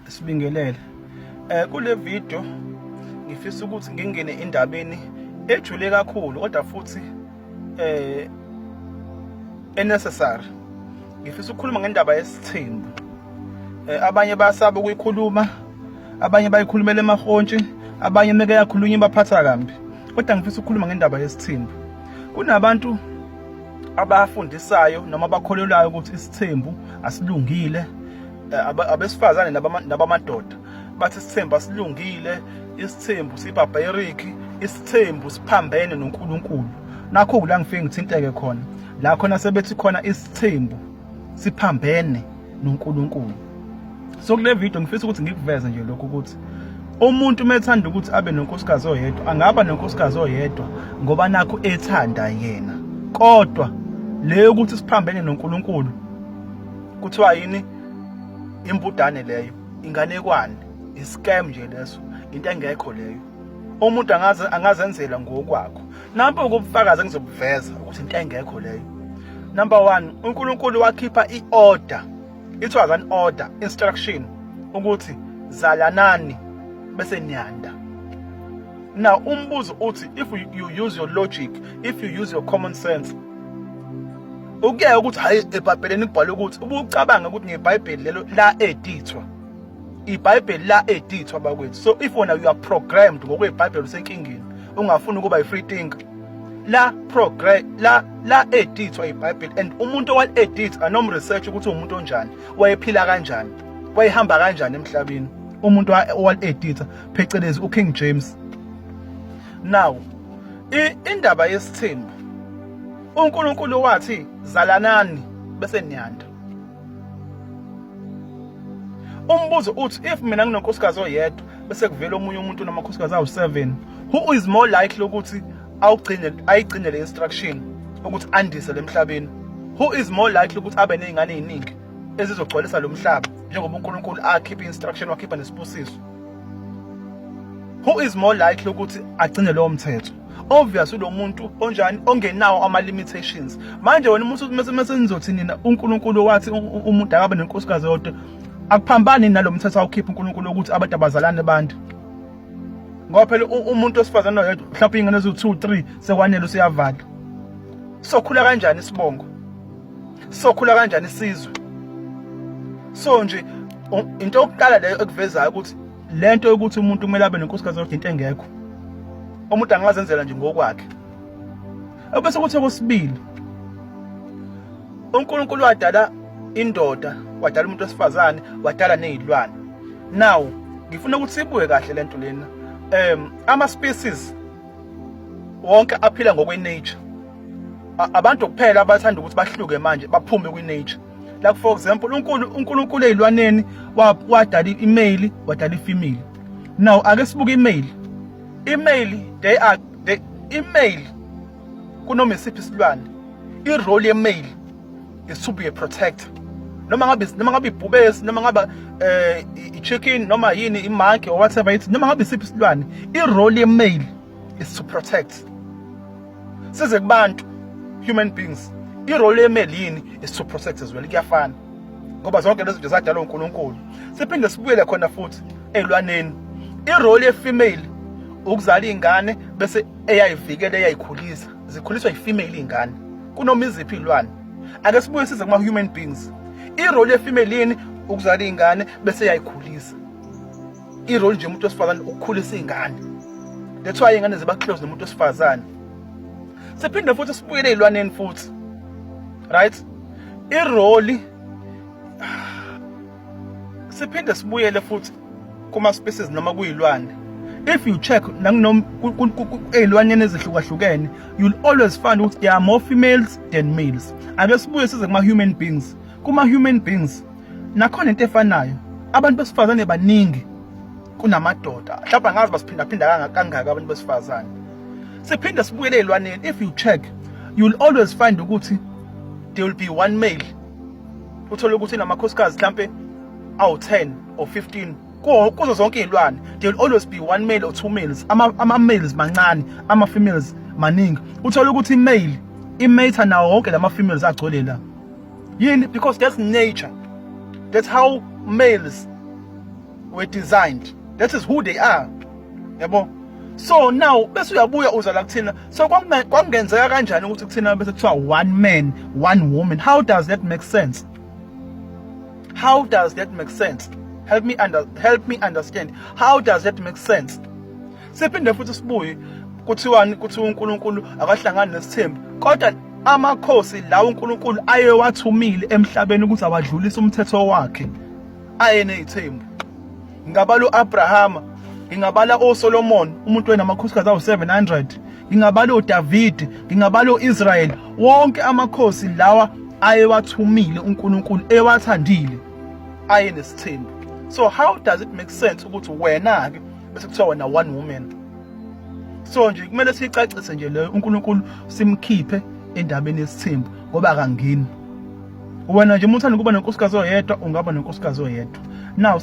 Sibingelele. Kule video ngifisa ukuthi ngingene endabeni ejule kakhulu kodwa futhi necessary. Ngifisa ukukhuluma ngendaba yesithembu. Abanye basaba ukuyikhuluma, abanye bayikhulumela emahontshi, abanye meke yakhulunywa baphatha kambi. Kodwa ngifisa ukukhuluma ngendaba yesithembu. Kunabantu abafundisayo noma abakholelwayo ukuthi isithembu asilungile. Abesifazane nabamadoda bathi isithembu asilungile, isithembu sibarbaric, isithembu siphambene noNkulunkulu. Nakho la ngifike ngithinteke khona la khona sebethi khona isithembu siphambene noNkulunkulu. So kule video ngifisa ukuthi ngikuveze nje lokho ukuthi umuntu methanda ukuthi abe nonkosikazi oyedwa angaba nonkosikazi oyedwa ngoba nakho ethanda yena, kodwa leyo ukuthi siphambene noNkulunkulu kuthiwa yini? Imbudane leyo, inganekwane, iscam nje leso, into engekho leyo. Umuntu angazenzela ngokwakho. Nampo ukubufakaza ngizobuveza ukuthi into engekho leyo. Number 1, uNkulunkulu wakhipha iorder. It was an order, instruction ukuthi zalanani bese niyanda. Now umbuzo uthi if you use your logic, if you use your common sense, ukuye ukuthi hayi eBhayibhelini kubhalwe ukuthi ubucabanga ukuthi ngeBhayibheli lelo la edithwa. iBhayibheli la edithwa bakwethu. So if wona you are programmed ngokweBhayibheli usenkingeni, ungafuni ukuba free thinker, la edithwa iBhayibheli, and umuntu owa edit anom research ukuthi umuntu onjani, wayephila kanjani, wayehamba kanjani emhlabeni. Umuntu owa edit phecelezi uKing James. Now indaba yesithembu, uNkulunkulu wathi zalanani bese niyanda. Umbuzo uthi if mina nginonkosikazi oyedwa bese kuvela omunye umuntu namakhosikazi awu7, who is more likely ukuthi ayigcine le instruction ukuthi andise lemhlabeni? Who is more likely ukuthi abe nezingane eziningi ezizogcwalisa lo mhlaba njengoba uNkulunkulu akhipha instruction, wakhipha nesibusiso? Who is more likely ukuthi agcine lo mthetho? Obviously lo muntu onjani ongenawo ama limitations. Manje wena umuntu mase nizothi nina uNkulunkulu wathi umuntu akabe nenkosikazi yodwa, akuphambani nalo mthetho awukhipha uNkulunkulu ukuthi abantu abazalane abantu. Ngoba phela umuntu osifazana oyedwa mhlawumbe ingane eziwu2 3 sekwanele usiyavala. Sokhula kanjani isibongo? Sokhula kanjani isizwe? So nje into yokuqala leyo ekuvezayo ukuthi lento yokuthi umuntu kumele abe nenkosikazi yodwa into engekho. Umuntu angazenzela nje ngokwakhe. Ebese kuthi okwesibili, uNkulunkulu wadala indoda, wadala umuntu wesifazane, wadala nezilwane. Now ngifuna ukuthi sibuye kahle lento lena. Ama species wonke aphila ngokwenature. Abantu kuphela abathanda ukuthi bahluke manje baphume kwinature. Like for example, uNkulunkulu ezilwaneni wadala imale, wadala ifemale. Now ake sibuke imale. Imale imale kunoma isiphi isilwane, irole yemale is to be a protector. Noma ngabe ibhubesi, noma ngabe ichicken, noma yini imonkey or whatever it, noma ngabe isiphi isilwane, irole yemale is to protect. Size kubantu, human beings, irole yemale yini is to protect as well. Kuyafana ngoba zonke lezi zinto zadalwa uNkulunkulu. Siphinde sibuyele khona futhi ezilwaneni, irole yefemale ukuzala ingane bese eyayivikela eyayikhulisa, zikhuliswa yifemale ingane kunoma iziphi izilwane. Ake sibuye size kuma human beings, irole yefemale yini ukuzala ingane bese eyayikhulisa. Irole nje umuntu wesifazane ukukhulisa ingane. That's why ingane ziba close nomuntu wesifazane. Siphinde futhi sibuyele ezilwaneni futhi, right? Irole siphinde sibuyele futhi kuma species noma kuyilwane. If you check ezilwaneni ezihlukahlukene, you'll always find ukuthi there are more females than males. Ake sibuye size kuma human beings. Kuma human beings nakhona into efanayo, abantu besifazane baningi kunamadoda. Mhlawumbe angazi basiphinda kangaka abantu besifazane. Siphinde sibuyele ezilwaneni. If you check, you'll always find ukuthi there will be one male. Uthola ukuthi namakhosikazi mhlawumbe awu10 or 15 kuzo zonke izilwane. There will always be one male or two males. Ama males mancane, ama females maningi. Uthola ukuthi imate nawo wonke lama females agcwele la. Yini? Because that's nature. That's how males were designed. That is who they are. Yabo. So now bese uyabuya uzala kuthina. So kwangenzeka kanjani ukuthi kuthina bese kuthiwa one man, one woman? How does that make sense? How does that make sense? Help me understand. How does that make sense? Siphinde futhi sibuye kuthiwa uNkulunkulu akahlangani nesithembu. Kodwa amakhosi lawo uNkulunkulu ayewathumile emhlabeni ukuthi awadlulise umthetho wakhe. Aye nezithembu. Ngabala uAbrahama, ngingabala oSolomon, umuntu wenamakhosikazi awu700, ngingabala uDavid, ngingabala uIsrael. Wonke amakhosi lawa ayewathumile uNkulunkulu ewathandile aye nesithembu. So how does it make sense ukuthi wena ke bese kuthiwa wena one woman? So nje kumele sicacise nje le uNkulunkulu simkhiphe endabeni yesithembu ngoba akangeni. Wena nje umuntu uthanda kuba nenkosikazi oyedwa, ungaba nenkosikazi oyedwa. Now